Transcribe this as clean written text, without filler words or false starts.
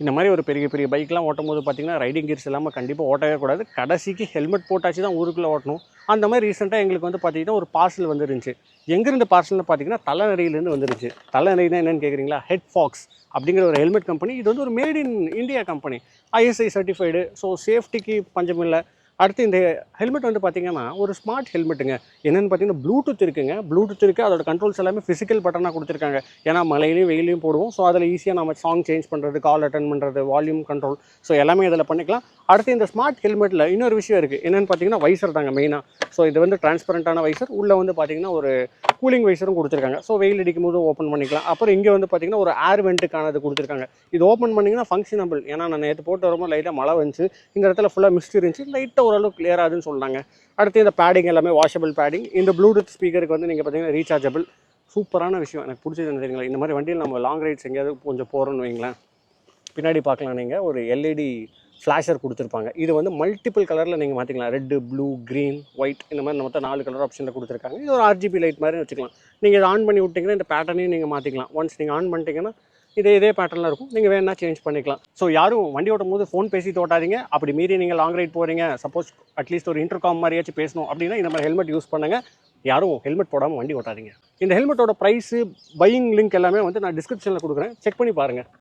இந்த மாதிரி ஒரு பெரிய பெரிய பைக்லாம் ஓட்டும் போது பார்த்தீங்கன்னா ரைடிங் கியர்ஸ் இல்லாமல் கண்டிப்பாக ஓட்டவே கூடாது. கடைசிக்கு ஹெல்மெட் போட்டாச்சு தான் ஊருக்குள்ளே ஓட்டணும். அந்த மாதிரி ரீசெண்டாக எங்களுக்கு வந்து பார்த்தீங்கன்னா ஒரு பார்சல் வந்துருந்துச்சு. எங்கேருந்து பார்சல்னு பார்த்தீங்கன்னா தலைநறையிலேருந்து வந்துருச்சு. தலைநறைனா என்னென்னு கேட்குறீங்களா? ஹெட் ஃபாக்ஸ் அப்படிங்கிற ஒரு ஹெல்மெட் கம்பெனி. இது வந்து ஒரு made in India company, ISI certified. So சேஃப்டிக்கு பஞ்சம் இல்லை. அடுத்து இந்த ஹெல்மெட் வந்து பார்த்திங்கன்னா ஒரு ஸ்மார்ட் ஹெல்மெட்டுங்க. என்னென்னு பார்த்தீங்கன்னா ப்ளூடூத் இருக்குங்க. ப்ளூடூத் இருக்குது. அதோட கண்ட்ரோல்ஸ் எல்லாமே ஃபிசிக்கல் பட்டனாக கொடுத்துருக்காங்க. ஏன்னா மழையிலையும் வெயிலையும் போடுவோம். ஸோ அதில் ஈஸியாக நம்ம சாங் சேஞ்ச் பண்ணுறது, கால் அட்டன் பண்ணுறது, வால்யூம் கண்ட்ரோல், ஸோ எல்லாமே இதில் பண்ணிக்கலாம். அடுத்து இந்த ஸ்மார்ட் ஹெல்மெட்டில் இன்னொரு விஷயம் இருக்குது. என்னென்னு பார்த்தீங்கன்னா வைசர் தாங்க மெயினாக. ஸோ இது வந்து டிரான்ஸ்பரண்ட்டான வைசர். உள்ளே வந்து பார்த்திங்கன்னா ஒரு கூலிங் வைசரும் கொடுத்துருக்காங்க. ஸோ வெயில் அடிக்கும் போது ஓப்பன் பண்ணிக்கலாம். அப்புறம் இங்கே வந்து பார்த்திங்கன்னா ஒரு ஏர் வெண்ட்டுக்கானது கொடுத்துருக்காங்க. இது ஓப்பன் பண்ணிங்கன்னா ஃபங்க்ஷனபிள். ஏன்னா நான் நேற்று போட்டு வரும்போது லைட்டாக மழை வந்துச்சு. இந்த இடத்துல ஃபுல்லாக மிஸ்ட் இருந்துச்சு. லைட்டாக ஓரளவுக்கு கிளியர் ஆகுதுன்னு சொன்னாங்க. அடுத்து இந்த பேடிங் எல்லாமே வாஷபிள் பேடிங். இந்த ப்ளூடூத் ஸ்பீக்கருக்கு வந்து நீங்கள் பார்த்தீங்கன்னா ரீசார்ஜபிள். சூப்பரான விஷயம். எனக்கு பிடிச்சது என்ன தெரியுங்களா? இந்த மாதிரி வண்டியில் நம்ம லாங் ரைட்ஸ் எங்கேயாவது கொஞ்சம் போகிறோன்னு வைங்களேன், பின்னாடி பார்க்கலாம் நீங்கள் ஒரு எல்இடி ஃப்ளாஷர் கொடுத்துருப்பாங்க. இது வந்து மல்டிபிள் கலரில் நீங்கள் மாற்றிக்கலாம். ரெட்டு, ப்ளூ, க்ரீன், ஒயிட், இந்த மாதிரி மொத்தம் 4 கலர் ஆப்ஷனில் கொடுத்துருக்காங்க. இது ஒரு RGB லைட் மாதிரி வச்சுக்கலாம். நீங்கள் இதை ஆன் பண்ணி விட்டிங்கன்னா இந்த பேட்டர்னையும் நீங்கள் மாற்றிக்கலாம். ஒன்ஸ் நீங்கள் ஆன் பண்ணிட்டீங்கன்னா இதே பேட்டர்னில் இருக்கும். நீங்கள் வேணா சேஞ்ச் பண்ணிக்கலாம். ஸோ யாரும் வண்டி ஓட்டும் போது ஃபோன் பேசிட்டு ஓட்டாதீங்க. அப்படி மீறி நீங்கள் லாங் ரைட் போகிறீங்க, சப்போஸ் அட்லீஸ்ட் ஒரு இன்டர்காம் மாதிரியாச்சும் பேசணும் அப்படின்னா இந்த மாதிரி ஹெல்மெட் யூஸ் பண்ணுங்கள். யாரும் ஹெல்மெட் போடாமல் வண்டி ஓட்டாதீங்க. இந்த ஹெல்மெட்டோட ப்ரைஸு, பையிங் லிங்க் எல்லாமே வந்து நான் டிஸ்கிரிப்ஷனில் கொடுக்குறேன். செக் பண்ணி பாருங்கள்.